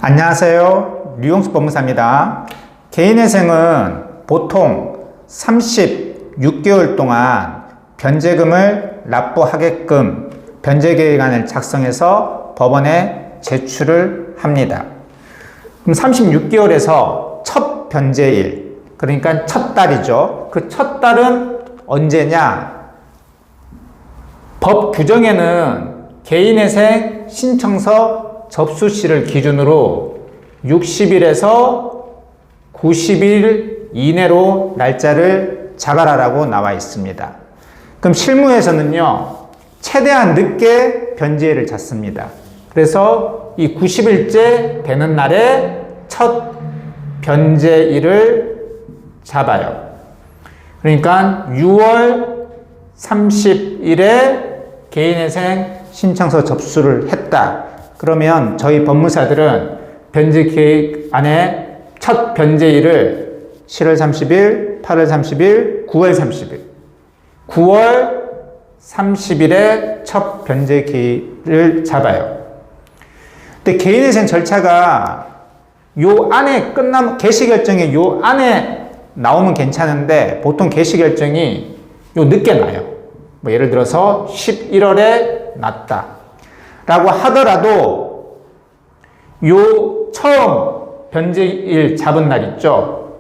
안녕하세요. 류용수 법무사입니다. 개인회생은 보통 36개월 동안 변제금을 납부하게끔 변제계획안을 작성해서 법원에 제출을 합니다. 그럼 36개월에서 첫 변제일, 그러니까 첫 달이죠. 그 첫 달은 언제냐? 법 규정에는 개인회생 신청서 접수시를 기준으로 60일에서 90일 이내로 날짜를 잡아라라고 나와 있습니다. 그럼 실무에서는요, 최대한 늦게 변제일을 잡습니다. 그래서 이 90일째 되는 날에 첫 변제일을 잡아요. 그러니까 6월 30일에 개인회생 신청서 접수를 했다. 그러면 저희 법무사들은 변제계획안에 첫 변제일을 7월 30일, 8월 30일, 9월 30일 9월 30일에 첫 변제기일을 잡아요. 근데 개인회생 절차가 요 안에 개시결정이 요 안에 나오면 괜찮은데 보통 개시결정이 요 늦게 나요. 뭐 예를 들어서 11월에 났다 라고 하더라도 요 처음 변제일 잡은 날 있죠.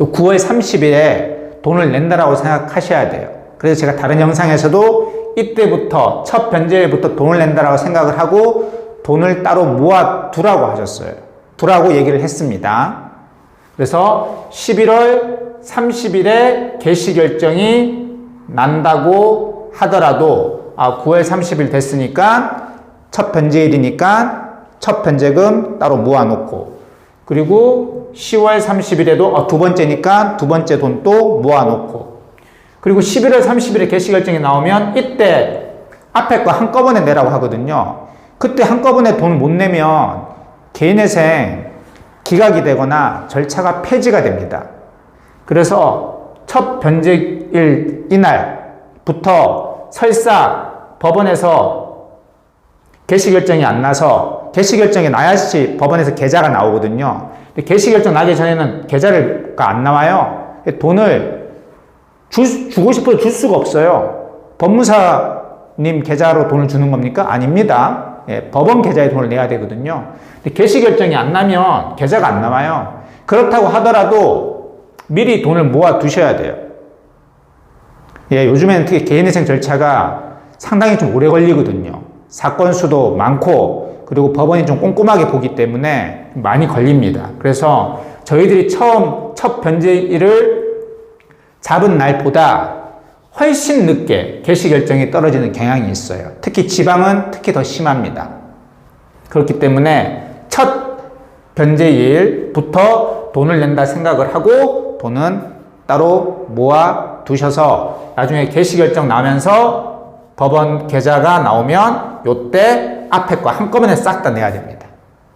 요 9월 30일에 돈을 낸다라고 생각하셔야 돼요. 그래서 제가 다른 영상에서도 이때부터 첫 변제일부터 돈을 낸다라고 생각을 하고 돈을 따로 모아 두라고 하셨어요. 두라고 얘기를 했습니다. 그래서 11월 30일에 개시 결정이 난다고 하더라도 9월 30일 됐으니까 첫 변제일이니까 첫 변제금 따로 모아놓고, 그리고 10월 30일에도 두 번째니까 두 번째 돈 또 모아놓고, 그리고 11월 30일에 개시결정이 나오면 이때 앞에 거 한꺼번에 내라고 하거든요. 그때 한꺼번에 돈 못 내면 개인회생 기각이 되거나 절차가 폐지가 됩니다. 그래서 첫 변제일 이날부터 설사 법원에서 개시결정이 안 나서, 개시결정이 나야지 법원에서 계좌가 나오거든요. 근데 개시결정 나기 전에는 계좌가 안 나와요. 돈을 주고 싶어도 줄 수가 없어요. 법무사님 계좌로 돈을 주는 겁니까? 아닙니다. 법원 계좌에 돈을 내야 되거든요. 근데 개시결정이 안 나면 계좌가 안 나와요. 그렇다고 하더라도 미리 돈을 모아 두셔야 돼요. 요즘에는 특히 개인회생 절차가 상당히 좀 오래 걸리거든요. 사건 수도 많고, 그리고 법원이 좀 꼼꼼하게 보기 때문에 많이 걸립니다. 그래서 저희들이 처음 첫 변제일을 잡은 날보다 훨씬 늦게 개시결정이 떨어지는 경향이 있어요. 특히 지방은 특히 더 심합니다. 그렇기 때문에 첫 변제일부터 돈을 낸다 생각을 하고 돈은 따로 모아 두셔서 나중에 개시결정 나면서 법원 계좌가 나오면 요때 앞에 거 한꺼번에 싹 다 내야 됩니다.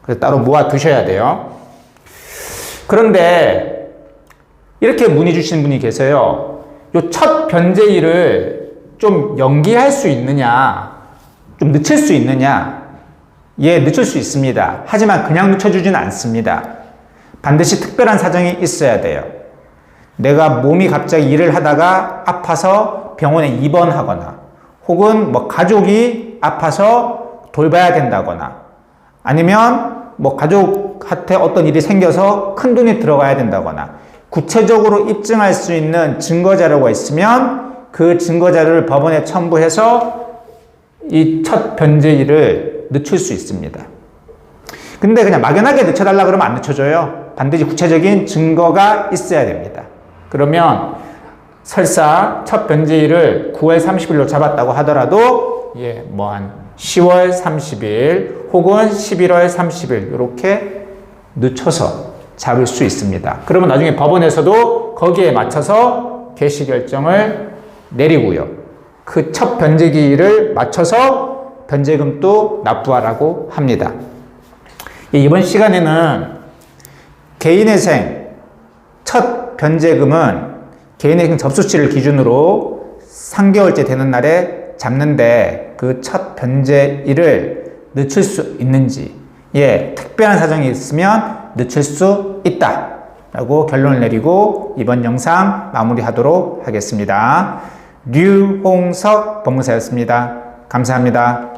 그래서 따로 모아 두셔야 돼요. 그런데 이렇게 문의 주신 분이 계세요. 요 첫 변제일을 좀 연기할 수 있느냐, 좀 늦출 수 있느냐. 늦출 수 있습니다. 하지만 그냥 늦춰주지는 않습니다. 반드시 특별한 사정이 있어야 돼요. 내가 몸이 갑자기 일을 하다가 아파서 병원에 입원하거나, 혹은 가족이 아파서 돌봐야 된다거나, 아니면 가족한테 어떤 일이 생겨서 큰 돈이 들어가야 된다거나, 구체적으로 입증할 수 있는 증거자료가 있으면 그 증거자료를 법원에 첨부해서 이 첫 변제일을 늦출 수 있습니다. 근데 그냥 막연하게 늦춰달라 그러면 안 늦춰줘요. 반드시 구체적인 증거가 있어야 됩니다. 그러면 설사 첫 변제일을 9월 30일로 잡았다고 하더라도 한 10월 30일 혹은 11월 30일 이렇게 늦춰서 잡을 수 있습니다. 그러면 나중에 법원에서도 거기에 맞춰서 개시결정을 내리고요. 그 첫 변제기일을 맞춰서 변제금도 납부하라고 합니다. 이번 시간에는 개인회생 첫 변제금은 개인회생 접수시를 기준으로 3개월째 되는 날에 잡는데 그 첫 변제일을 늦출 수 있는지, 예, 특별한 사정이 있으면 늦출 수 있다 라고 결론을 내리고 이번 영상 마무리하도록 하겠습니다. 류홍석 법무사였습니다. 감사합니다.